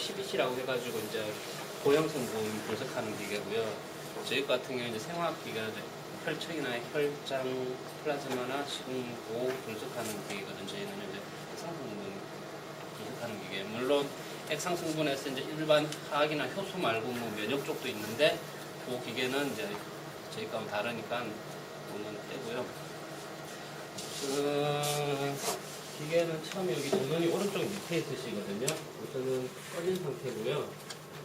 CBC라고 해가지고 이제 고형 성분 분석하는 기계고요. 저희 같은 경우 이제 생화학 기계는 이제 혈청이나 혈장, 플라즈마나 식응고 분석하는 기계거든요. 저희는 이제 액상성분 분석하는 기계. 물론 액상성분에서 이제 일반 화학이나 효소 말고 뭐 면역 쪽도 있는데 그 기계는 이제 저희 거하고 다르니까 그건 떼고요. 기계는 처음에 여기 전원이 오른쪽 밑에 있으시거든요. 우선은 꺼진 상태고요.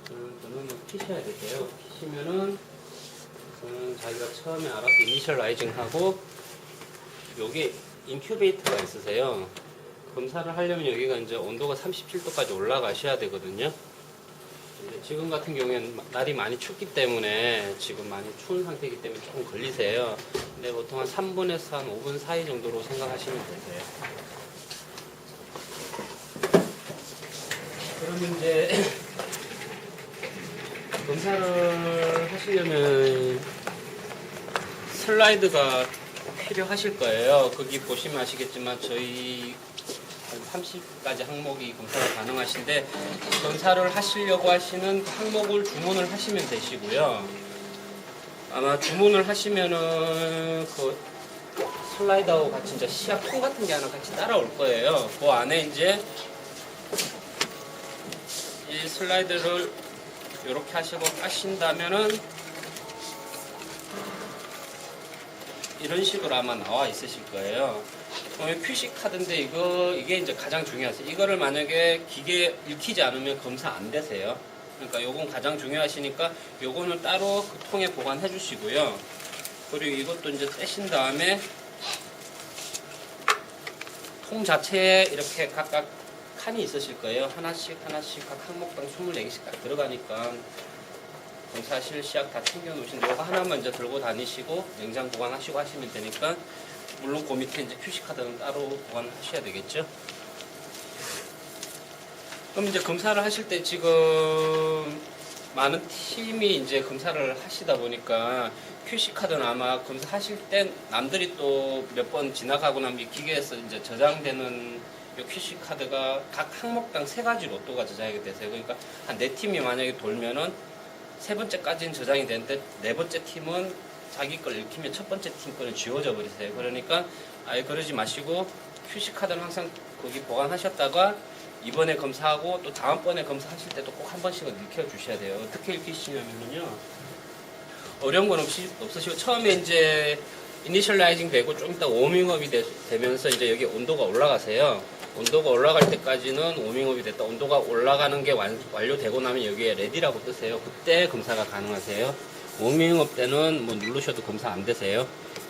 전원을 키셔야 되세요. 키시면은 자기가 처음에 알아서 이니셜라이징 하고 여기 인큐베이터가 있으세요. 검사를 하려면 여기가 이제 온도가 37도까지 올라가셔야 되거든요. 지금 같은 경우에는 날이 많이 춥기 때문에 지금 많이 추운 상태이기 때문에 조금 걸리세요. 근데 보통 한 3분에서 한 5분 사이 정도로 생각하시면 되세요. 그러면 이제 검사를 하시려면 슬라이드가 필요하실 거예요. 거기 보시면 아시겠지만 저희 한 30가지 항목이 검사가 가능하신데 검사를 하시려고 하시는 항목을 주문을 하시면 되시고요. 아마 주문을 하시면은 그 슬라이드하고 같이 이제 시약통 같은 게 하나 같이 따라올 거예요. 그 안에 이제 이 슬라이드를 이렇게 하시고 까신다면은 이런 식으로 아마 나와 있으실 거예요. QC 카드인데 이게 이제 가장 중요하세요. 이거를 만약에 기계에 읽히지 않으면 검사 안 되세요. 그러니까 요건 가장 중요하시니까 요거는 따로 그 통에 보관해 주시고요. 그리고 이것도 이제 떼신 다음에 통 자체에 이렇게 각각 칸이 있으실 거예요. 하나씩 각 항목당 24개씩 딱 들어가니까 검사실 시약 다 챙겨 놓으신데 이거 하나만 이제 들고 다니시고 냉장 보관하시고 하시면 되니까 물론 그 밑에 이제 QC 카드는 따로 보관하셔야 되겠죠. 그럼 이제 검사를 하실 때 지금 많은 팀이 이제 검사를 하시다 보니까 QC 카드는 아마 검사하실 때 남들이 또 몇 번 지나가고 나면 이 기계에서 이제 저장되는 이 QC 카드가 각 항목당 3가지 로또가 저장이 되세요. 그러니까 한 4팀이 만약에 돌면은 3번째까지는 저장이 되는데 4번째 팀은 자기 걸 읽히면 첫 번째 팀 거는 지워져 버리세요. 그러니까 아예 그러지 마시고 QC 카드는 항상 거기 보관하셨다가 이번에 검사하고 또 다음번에 검사하실 때도 꼭 한 번씩은 읽혀 주셔야 돼요. 어떻게 읽히시냐면요. 어려운 건 없으시고 처음에 이제 이니셜라이징 되고 좀 이따 워밍업이 되면서 이제 여기 온도가 올라가세요. 온도가 올라갈 때까지는 워밍업이 됐다. 온도가 올라가는 게 완료되고 나면 여기에 레디라고 뜨세요. 그때 검사가 가능하세요. 워밍업 때는 뭐 누르셔도 검사 안 되세요.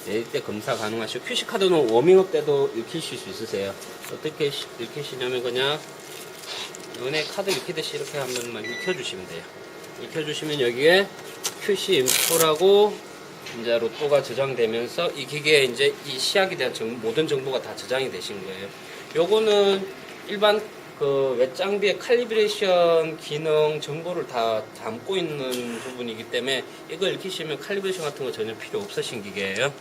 레디 때 검사 가능하시고 QC 카드는 워밍업 때도 읽히실 수 있으세요. 어떻게 읽히시냐면 그냥 은행 카드 읽히듯이 이렇게 한 번만 읽혀주시면 돼요. 읽혀주시면 여기에 QC 인포라고 이제 로또가 저장되면서 이 기계에 이제 이 시약에 대한 모든 정보가 다 저장이 되신 거예요. 요거는 일반 그 외장비의 칼리브레이션 기능 정보를 다 담고 있는 부분이기 때문에 이걸 읽히시면 칼리브레이션 같은 거 전혀 필요 없으신 기계예요.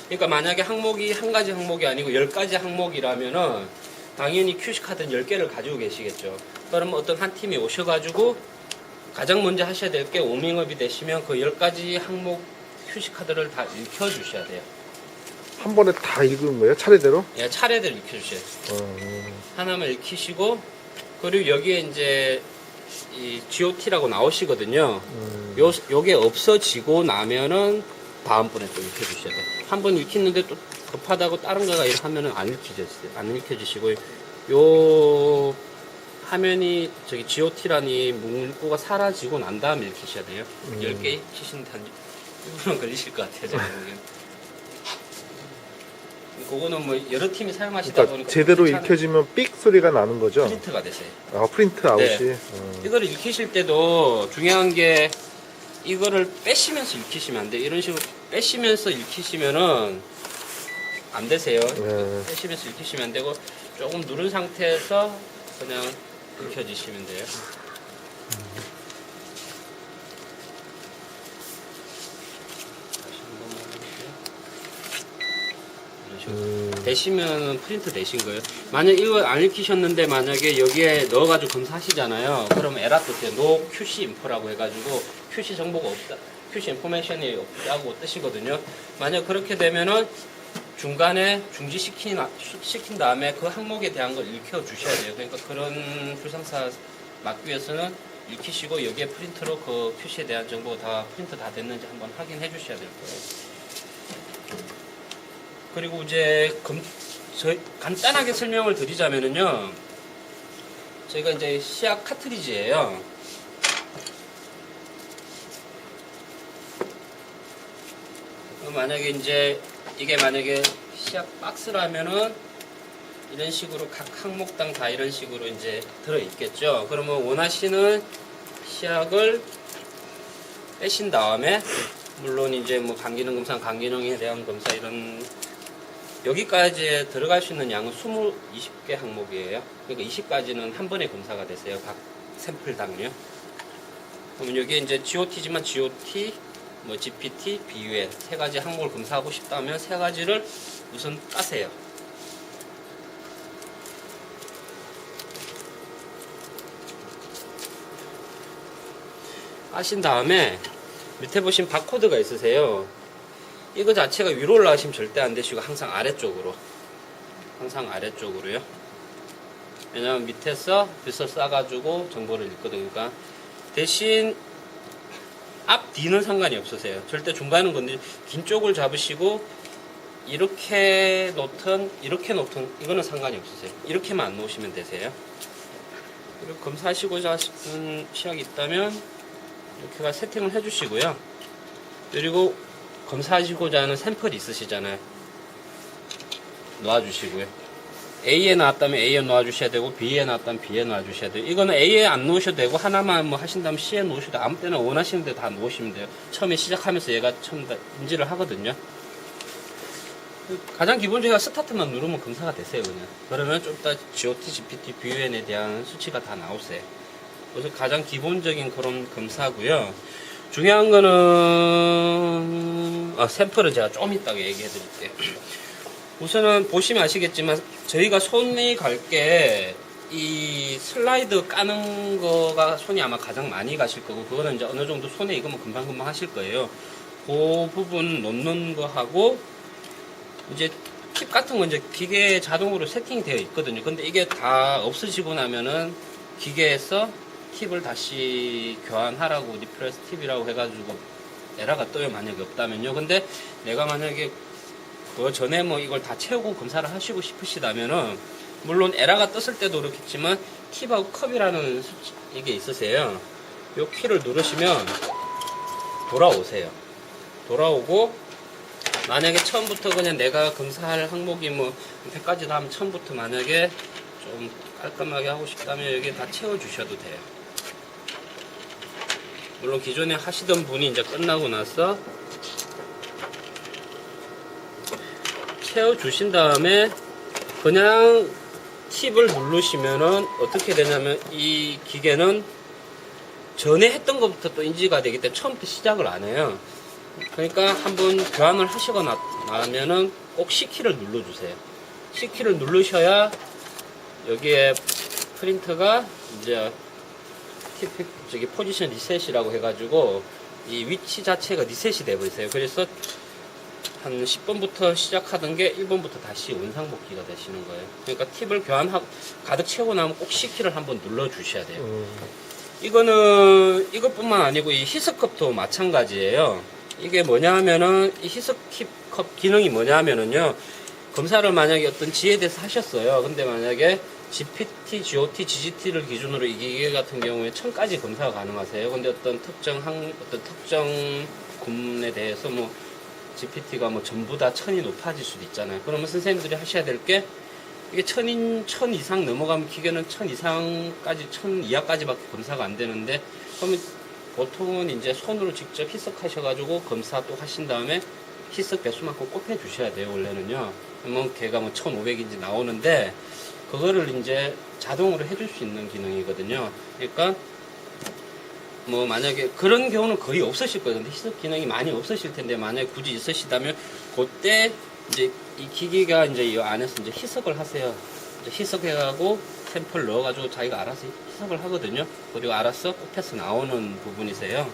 그러니까 만약에 항목이 한 가지 항목이 아니고 10가지 항목이라면은 당연히 QC 카드는 10개를 가지고 계시겠죠. 그러면 어떤 한 팀이 오셔가지고 가장 먼저 하셔야 될 게 워밍업이 되시면 그 10가지 항목 QC 카드를 다 읽혀주셔야 돼요. 한 번에 다 읽은 거예요? 차례대로? 예, 차례대로 읽혀주셔야 돼요. 하나만 읽히시고 그리고 여기에 이제 이 GOT라고 나오시거든요. 요게 없어지고 나면은 다음번에 또 읽혀주셔야 돼요. 한 번 읽히는데 또 급하다고 다른 거가 이렇게 하면은 안 읽혀지시고 요 화면이 저기 GOT라니 문구가 사라지고 난 다음에 읽히셔야 돼요. 10개 읽히시는데 한 1분은 걸리실 것 같아요. 제가 보기엔. 그거는 뭐 여러 팀이 사용하시다 그러니까 보니까 제대로 읽혀지면 삑 소리가 나는 거죠? 프린트가 되세요. 아, 프린트 아웃이? 네. 이거를 읽히실 때도 중요한 게 이거를 빼시면서 읽히시면 안 돼요. 이런 식으로 빼시면서 읽히시면은 안 되세요. 네. 빼시면서 읽히시면 안 되고 조금 누른 상태에서 그냥 읽혀지시면 돼요. 다시 한 번만 해볼게요. 이런 되시면 프린트 되신 거예요. 만약 이거 안 읽히셨는데 만약에 여기에 넣어가지고 검사하시잖아요. 그러면 에러 뜨세요. No QC info라고 해가지고 QC 정보가 없다, QC 인포메이션이 없다고 뜨시거든요. 만약 그렇게 되면은 중간에 중지시킨 다음에 그 항목에 대한 걸 읽혀 주셔야 돼요. 그러니까 그런 불상사 막기 위해서는 읽히시고 여기에 프린트로 그 QC에 대한 정보가 다 프린트 다 됐는지 한번 확인해 주셔야 될 거예요. 그리고 이제 간단하게 설명을 드리자면은요, 저희가 이제 시약 카트리지예요. 만약에 이제 이게 만약에 시약 박스라면은 이런 식으로 각 항목당 다 이런 식으로 이제 들어 있겠죠. 그러면 원하시는 시약을 빼신 다음에 물론 이제 뭐 간기능 검사, 간기능에 대한 검사 이런 여기까지 들어갈 수 있는 양은 20개 항목이에요. 그러니까 20가지는 한 번에 검사가 되세요. 각 샘플당요. 그러면 여기에 이제 GOT지만 GOT, 뭐 GPT, BUN 세 가지 항목을 검사하고 싶다면 세 가지를 우선 까세요. 까신 다음에 밑에 보신 바코드가 있으세요. 이거 자체가 위로 올라가시면 절대 안 되시고 항상 아래쪽으로요. 왜냐면 밑에서 빗을 싸가지고 정보를 읽거든요. 그러니까 대신 앞 뒤는 상관이 없으세요. 절대 중간은 건드리 긴 쪽을 잡으시고 이렇게 놓든 이거는 상관이 없으세요. 이렇게만 안 놓으시면 되세요. 그리고 검사하시고자 하시는 시약이 있다면 이렇게가 세팅을 해주시고요. 그리고 검사하시고자 하는 샘플이 있으시잖아요. 놓아주시고요. A에 나왔다면 A에 놓아주셔야 되고 B에 나왔다면 B에 놓아주셔야 돼요. 이거는 A에 안 놓으셔도 되고 하나만 뭐 하신다면 C에 놓으셔도 돼요. 아무 때나 원하시는 데 다 놓으시면 돼요. 처음에 시작하면서 얘가 처음 다 인지를 하거든요. 가장 기본적으로 스타트만 누르면 검사가 되세요. 그러면 좀 이따 GOT, GPT, BUN에 대한 수치가 다 나오세요. 그래서 가장 기본적인 그런 검사고요. 중요한 거는 샘플은 제가 좀 이따가 얘기해 드릴게요. 우선은 보시면 아시겠지만 저희가 손이 갈 게 이 슬라이드 까는 거가 손이 아마 가장 많이 가실 거고, 그거는 이제 어느 정도 손에 익으면 금방 하실 거예요. 그 부분 놓는 거 하고 이제 팁 같은 건 이제 기계에 자동으로 세팅이 되어 있거든요. 근데 이게 다 없어지고 나면은 기계에서 팁을 다시 교환하라고 리프레스 팁이라고 해가지고 에러가 떠요. 만약에 없다면요. 근데 내가 만약에 그 전에 뭐 이걸 다 채우고 검사를 하시고 싶으시다면은 물론 에러가 떴을 때도 그렇겠지만 팁하고 컵이라는 수치 이게 있으세요. 요 키를 누르시면 돌아오세요. 돌아오고 만약에 처음부터 그냥 내가 검사할 항목이 뭐 100가지다 하면 처음부터 만약에 좀 깔끔하게 하고 싶다면 여기 다 채워주셔도 돼요. 물론 기존에 하시던 분이 이제 끝나고 나서 채워주신 다음에 그냥 팁을 누르시면은 어떻게 되냐면 이 기계는 전에 했던 것부터 또 인지가 되기 때문에 처음부터 시작을 안 해요. 그러니까 한번 교환을 하시고 나면은 꼭 C키를 눌러주세요. C키를 누르셔야 여기에 프린터가 이제 저기 포지션 리셋이라고 해가지고 이 위치 자체가 리셋이 돼버리세요. 그래서 한 10번부터 시작하던 게 1번부터 다시 원상복귀가 되시는 거예요. 그러니까 팁을 교환하고 가득 채우고 나면 꼭 C키를 한번 눌러주셔야 돼요. 이거는 이것뿐만 아니고 이 히스컵도 마찬가지예요. 이게 뭐냐 하면은 이 히스컵 기능이 뭐냐 하면은요, 검사를 만약에 어떤 지에 대해서 하셨어요. 근데 만약에 GPT, GOT, GGT를 기준으로 이 기계 같은 경우에 1000까지 검사가 가능하세요. 근데 어떤 특정 군에 대해서 뭐 GPT가 뭐 전부 다 1000이 높아질 수도 있잖아요. 그러면 선생님들이 하셔야 될 게 이게 1000 이상 넘어가면 기계는 1000 이상까지 1000 이하까지밖에 검사가 안 되는데, 그러면 보통은 이제 손으로 직접 희석하셔가지고 검사 또 하신 다음에 희석 배수만큼 꼽혀 주셔야 돼요. 원래는요. 그러면 걔가 뭐 1500인지 나오는데 그거를 이제 자동으로 해줄 수 있는 기능이거든요. 그러니까 뭐 만약에 그런 경우는 거의 없으실 거예요. 근데 희석 기능이 많이 없으실 텐데 만약에 굳이 있으시다면 그때 이제 이 기기가 이제 이 안에서 이제 희석을 하세요. 이제 희석해가고 샘플 넣어가지고 자기가 알아서 희석을 하거든요. 그리고 알아서 꼽혀서 나오는 부분이세요.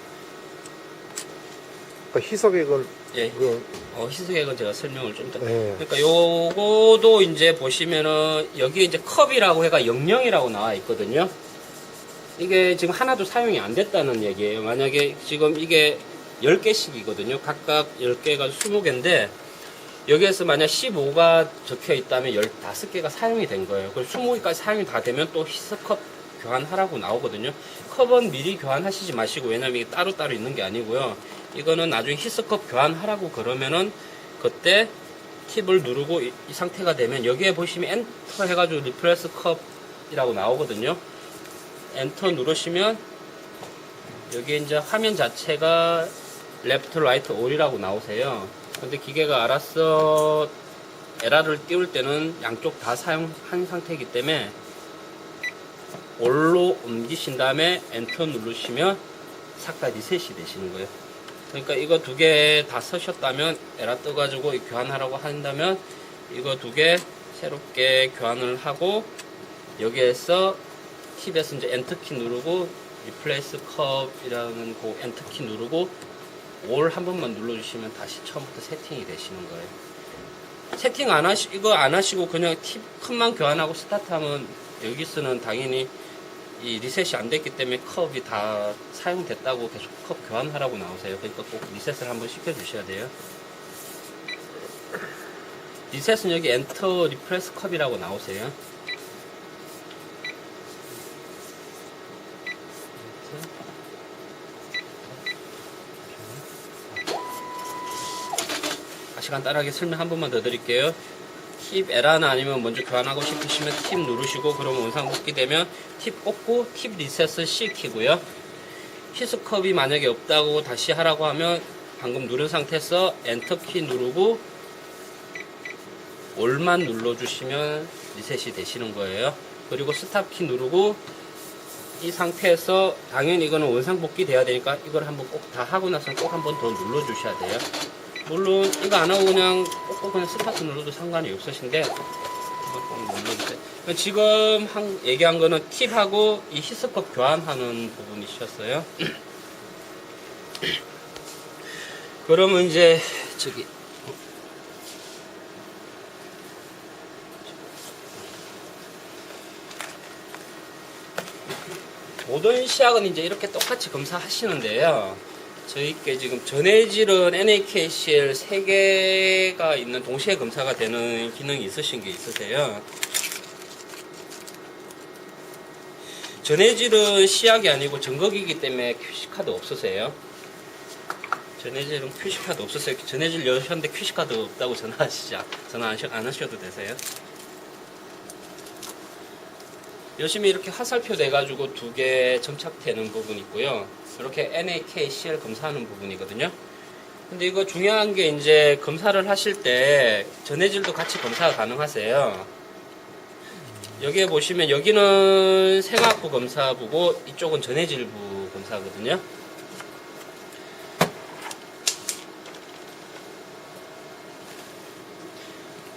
그러니까 희석액은 예. 그, 희석액은 제가 설명을 좀 더. 네. 그러니까 요거도 이제 보시면은 여기 이제 컵이라고 해가 00이라고 나와 있거든요. 이게 지금 하나도 사용이 안 됐다는 얘기예요. 만약에 지금 이게 10개씩이거든요. 각각 10개가 20개인데 여기에서 만약 15가 적혀 있다면 15개가 사용이 된 거예요. 그럼 20개까지 사용이 다 되면 또 히스컵 교환하라고 나오거든요. 컵은 미리 교환하시지 마시고, 왜냐면 이게 따로따로 있는 게 아니고요. 이거는 나중에 히스컵 교환하라고 그러면은 그때 팁을 누르고 이 상태가 되면 여기에 보시면 엔터 해가지고 리플레스 컵이라고 나오거든요. 엔터 누르시면 여기 이제 화면 자체가 레프트 라이트 올이라고 나오세요. 근데 기계가 알아서 에러를 띄울 때는 양쪽 다 사용한 상태이기 때문에 올로 옮기신 다음에 엔터 누르시면 싹 다 리셋이 되시는 거예요. 그러니까 이거 두 개 다 쓰셨다면 에러 떠가지고 교환하라고 한다면 이거 두 개 새롭게 교환을 하고 여기에서 팁에서 이제 엔터키 누르고 리플레이스 컵이라는 그 엔터키 누르고 올 한 번만 눌러주시면 다시 처음부터 세팅이 되시는 거예요. 세팅 이거 안 하시고 그냥 팁 컵만 교환하고 스타트하면 여기서는 당연히 이 리셋이 안 됐기 때문에 컵이 다 사용됐다고 계속 컵 교환하라고 나오세요. 그러니까 꼭 리셋을 한번 시켜 주셔야 돼요. 리셋은 여기 엔터 리프레스 컵이라고 나오세요. 간단하게 설명 한 번만 더 드릴게요. 팁 에러나 아니면 먼저 교환하고 싶으시면 팁 누르시고 그러면 원상 복귀되면 팁 꽂고 팁 리셋을 C 키고요. 히스컵이 만약에 없다고 다시 하라고 하면 방금 누른 상태에서 엔터 키 누르고 올만 눌러주시면 리셋이 되시는 거예요. 그리고 스탑 키 누르고 이 상태에서 당연히 이거는 원상 복귀 돼야 되니까 이걸 한번 꼭 다 하고 나서 꼭 한 번 더 눌러 주셔야 돼요. 물론 이거 안 하고 그냥 꼭 그냥 스타트 눌러도 상관이 없으신데 한번 꼭 눌러주세요. 지금 얘기한 거는 팁하고 이 히스컵 교환하는 부분이셨어요. 그러면 이제 저기 모든 시약은 이제 이렇게 똑같이 검사하시는데요. 저희께 지금 전해질은 NaKCl 3개가 있는 동시에 검사가 되는 기능이 있으신 게 있으세요. 전해질은 시약이 아니고 전극이기 때문에 QC카드 없으세요. 전해질은 QC카드 없으세요. 전해질 여셨는데 QC카드 없다고 전화 안 하셔도 되세요. 열심히 이렇게 화살표 내가지고 두 개 점착되는 부분이 있고요. 이렇게 NaKCl 검사하는 부분이거든요. 근데 이거 중요한 게 이제 검사를 하실 때 전해질도 같이 검사가 가능하세요. 여기에 보시면 여기는 생화부 검사부고 이쪽은 전해질부 검사거든요.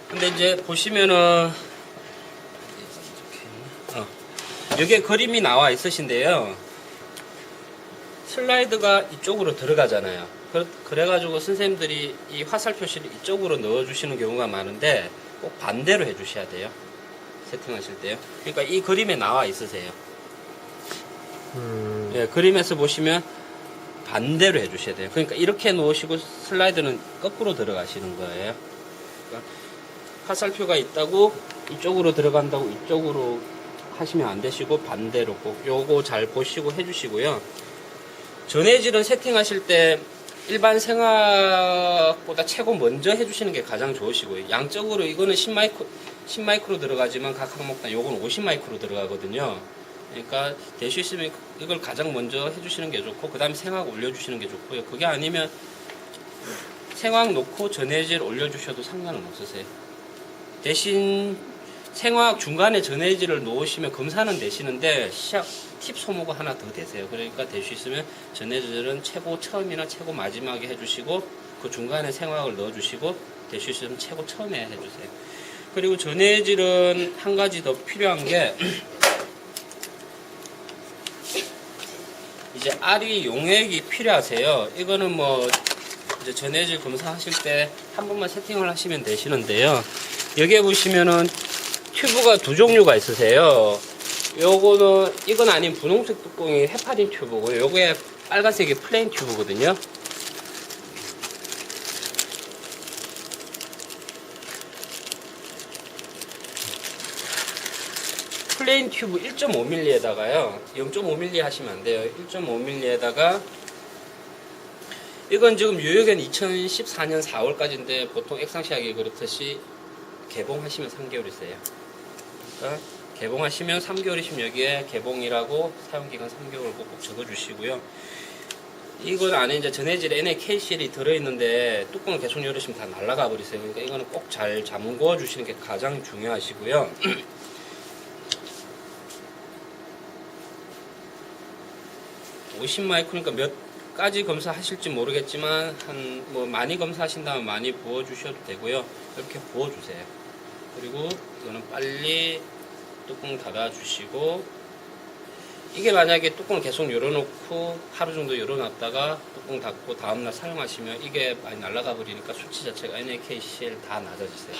근데 이제 보시면은 여기에 그림이 나와 있으신데요. 슬라이드가 이쪽으로 들어가잖아요. 그래가지고 선생님들이 이 화살 표시를 이쪽으로 넣어주시는 경우가 많은데 꼭 반대로 해주셔야 돼요. 세팅하실 때요. 그러니까 이 그림에 나와 있으세요. 예, 그림에서 보시면 반대로 해주셔야 돼요. 그러니까 이렇게 놓으시고 슬라이드는 거꾸로 들어가시는 거예요. 그러니까 화살표가 있다고 이쪽으로 들어간다고 이쪽으로 하시면 안 되시고 반대로 꼭 요거 잘 보시고 해주시고요. 전해질은 세팅하실 때 일반 생화보다 최고 먼저 해주시는 게 가장 좋으시고요. 양적으로 이거는 10마이크로 들어가지만 각 항목당 요건 50마이크로 들어가거든요. 그러니까 될 수 있으면 이걸 가장 먼저 해주시는 게 좋고 그 다음에 생화학 올려주시는 게 좋고요. 그게 아니면 생화학 놓고 전해질 올려주셔도 상관은 없으세요. 대신 생화학 중간에 전해질을 놓으시면 검사는 되시는데 팁 소모가 하나 더 되세요. 그러니까 될 수 있으면 전해질은 최고 처음이나 최고 마지막에 해주시고 그 중간에 생화학을 넣어주시고 되실 수 있으면 최고 처음에 해주세요. 그리고 전해질은 한 가지 더 필요한 게 이제 알이 용액이 필요하세요. 이거는 뭐 이제 전해질 검사하실 때 한 번만 세팅을 하시면 되시는데요. 여기에 보시면은 튜브가 두 종류가 있으세요. 요거는 이건 아닌 분홍색 뚜껑이 헤파린 튜브고요. 요게 빨간색이 플레인 튜브거든요. 플레인 튜브 1.5mm에다가요 0.5mm 하시면 안 돼요. 1.5mm에다가 이건 지금 유효기간 2014년 4월까지인데 보통 액상시약이 그렇듯이 개봉하시면 3개월이세요. 그러니까 개봉하시면 3개월이시면 여기에 개봉이라고 사용기간 3개월 꼭 적어주시고요. 이건 안에 이제 전해질 NaKCl이 들어있는데 뚜껑을 계속 열으시면 다 날아가 버리세요. 그러니까 이거는 꼭 잘 잠궈 주시는 게 가장 중요하시고요. 50마이크로니까 몇 가지 검사하실지 모르겠지만 한 뭐 많이 검사하신다면 많이 부어 주셔도 되고요. 이렇게 부어 주세요. 그리고 이거는 빨리 뚜껑 닫아 주시고, 이게 만약에 뚜껑을 계속 열어놓고 하루 정도 열어놨다가 뚜껑 닫고 다음날 사용하시면 이게 많이 날아가 버리니까 수치 자체가 NaKCl 다 낮아지세요.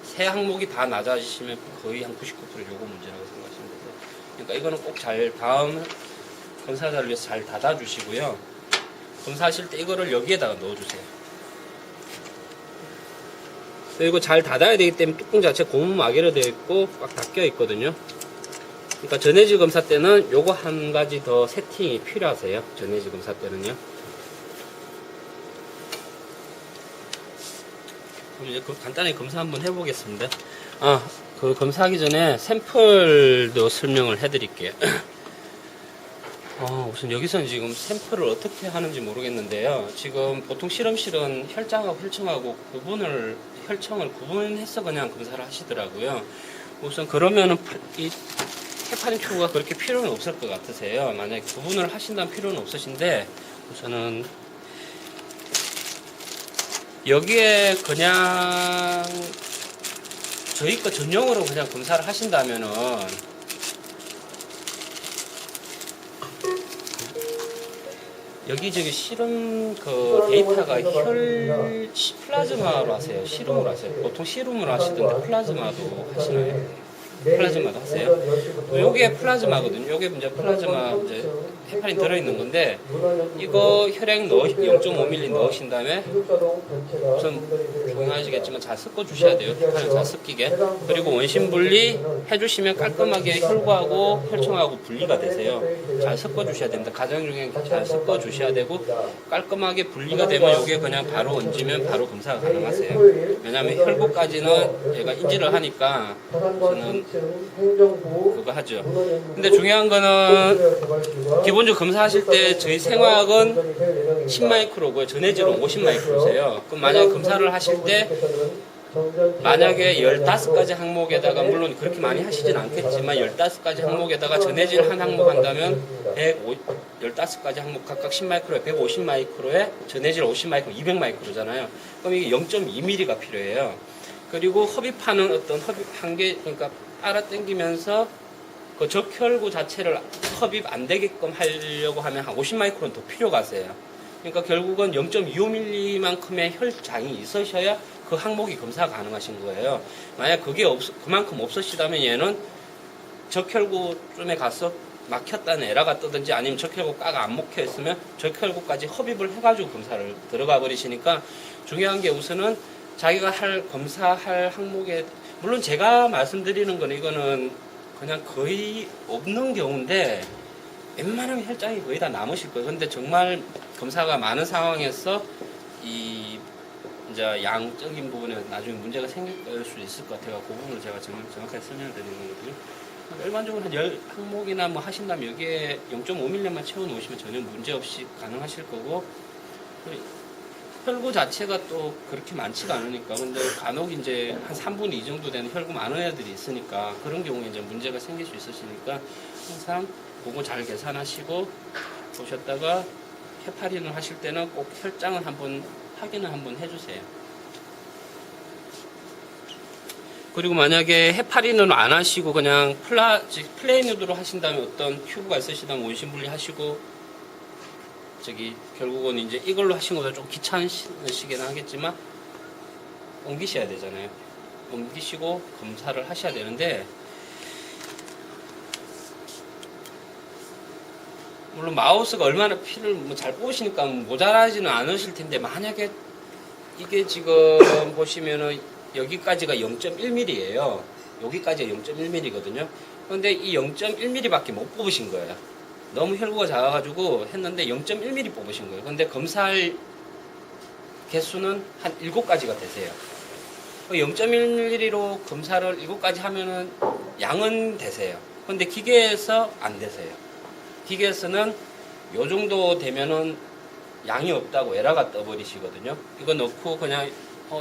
새 항목이 다 낮아지시면 거의 한 99% 요거 문제라고 생각하시면 되세요. 그러니까 이거는 꼭 잘 다음 검사자를 위해서 잘 닫아 주시고요. 검사하실 때 이거를 여기에다가 넣어 주세요. 그리고 잘 닫아야 되기 때문에 뚜껑 자체 고무 마개로 되어 있고 꽉 닫혀 있거든요. 그러니까 전해질 검사 때는 요거 한 가지 더 세팅이 필요하세요. 전해질 검사 때는요. 그럼 이제 간단히 검사 한번 해보겠습니다. 그 검사하기 전에 샘플도 설명을 해드릴게요. 우선 여기서는 지금 샘플을 어떻게 하는지 모르겠는데요. 지금 보통 실험실은 혈장하고 혈청하고 혈청을 구분해서 그냥 검사를 하시더라고요. 우선 그러면은 이 헤파린 튜브가 그렇게 필요는 없을 것 같으세요. 만약에 구분을 하신다면 필요는 없으신데, 우선은 여기에 그냥 저희 거 전용으로 그냥 검사를 하신다면은 여기저기 실험 그 데이터가 플라즈마로 하세요. 시rum으로 하세요. 보통 시rum으로 하시던데 플라즈마도 하시나요? 플라즈마도 하세요. 요게 플라즈마거든요. 요게 이제 플라즈마 이제 헤파린 들어있는 건데, 이거 혈액 0.5ml 넣으신 다음에 우선 조용하시겠지만 잘 섞어 주셔야 돼요. 헤파린 잘 섞이게. 그리고 원심 분리 해주시면 깔끔하게 혈구하고 혈청하고 분리가 되세요. 잘 섞어 주셔야 됩니다. 가장 중요한 게 잘 섞어 주셔야 되고, 깔끔하게 분리가 되면 요게 그냥 바로 얹으면 바로 검사가 가능하세요. 왜냐하면 혈구까지는 얘가 인지를 하니까 저는 그거 하죠. 근데 중요한 거는 기본적으로 검사하실 때 저희 생화학은 10마이크로고요. 전해질은 50마이크로세요. 그럼 만약에 검사를 하실 때 만약에 15가지 항목에다가, 물론 그렇게 많이 하시진 않겠지만 15가지 항목에다가 전해질 한 항목 한다면 15가지 항목 각각 10마이크로에 150마이크로에 전해질 50마이크로 200마이크로잖아요. 그럼 이게 0.2mm가 필요해요. 그리고 흡입하는 어떤 흡입 한계, 그러니까 빨아당기면서 그 적혈구 자체를 흡입 안 되게끔 하려고 하면 한 50마이크로는 더 필요가 있어요. 그러니까 결국은 0.25mm만큼의 혈장이 있으셔야 그 항목이 검사가 가능하신 거예요. 만약 그게 그만큼 없으시다면 얘는 적혈구쯤에 가서 막혔다는 에러가 뜨든지, 아니면 적혈구가가 안 먹혀 있으면 적혈구까지 흡입을 해가지고 검사를 들어가 버리시니까, 중요한 게 우선은 자기가 검사할 항목에, 물론 제가 말씀드리는 건 이거는 그냥 거의 없는 경우인데 웬만하면 혈장이 거의 다 남으실 거예요. 근데 정말 검사가 많은 상황에서 이 이제 양적인 부분에 나중에 문제가 생길 수 있을 것 같아요. 그 부분을 제가 정확하게 설명을 드리는 거거든요. 일반적으로 한 10항목이나 뭐 하신다면 여기에 0.5mm만 채워 놓으시면 전혀 문제 없이 가능하실 거고, 혈구 자체가 또 그렇게 많지가 않으니까. 근데 간혹 이제 한 3분의 2 정도 되는 혈구 많은 애들이 있으니까 그런 경우에 이제 문제가 생길 수 있으시니까 항상 그거 잘 계산하시고 보셨다가 헤파린을 하실 때는 꼭 혈장을 한번 확인을 한번 해주세요. 그리고 만약에 해파리는 안 하시고 그냥 플레인으로 하신다면 어떤 튜브가 있으시다면 원심 분리하시고 결국은 이제 이걸로 하신 것보다 좀 귀찮으시긴 하겠지만 옮기셔야 되잖아요. 옮기시고 검사를 하셔야 되는데 물론 마우스가 얼마나 피를 잘 뽑으시니까 모자라지는 않으실 텐데 만약에 이게 지금 보시면은 여기까지가 0.1mm예요. 여기까지가 0.1mm거든요. 그런데 이 0.1mm밖에 못 뽑으신 거예요. 너무 혈구가 작아가지고 했는데 0.1mm 뽑으신 거예요. 근데 검사할 개수는 한 7가지가 되세요. 0.1mm로 검사를 7가지 하면은 양은 되세요. 근데 기계에서 안 되세요. 기계에서는 요 정도 되면은 양이 없다고 에러가 떠버리시거든요. 이거 넣고 그냥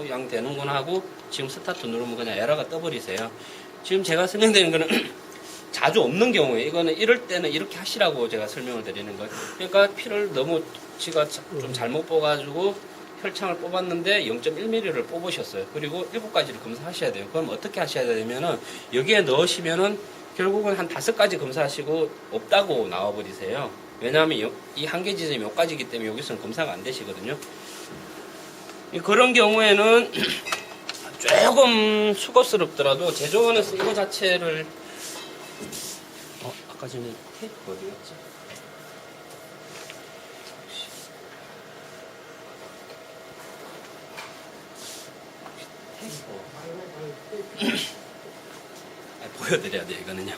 양 되는구나 하고 지금 스타트 누르면 그냥 에러가 떠버리세요. 지금 제가 설명드리는 거는 자주 없는 경우에 이거는 이럴 때는 이렇게 하시라고 제가 설명을 드리는 거예요. 그러니까 피를 너무 지가 좀 잘못 뽑아가지고 혈창을 뽑았는데 0.1mm를 뽑으셨어요. 그리고 7가지를 검사하셔야 돼요. 그럼 어떻게 하셔야 되냐면은 여기에 넣으시면은 결국은 한 5가지 검사하시고 없다고 나와버리세요. 왜냐하면 이 한계 지점이 몇 가지이기 때문에 여기서는 검사가 안 되시거든요. 그런 경우에는 조금 수고스럽더라도 제조원에서 이거 자체를 아까 전에 테이프 어디 갔지? 테이프 보여드려야 돼요 이거는요.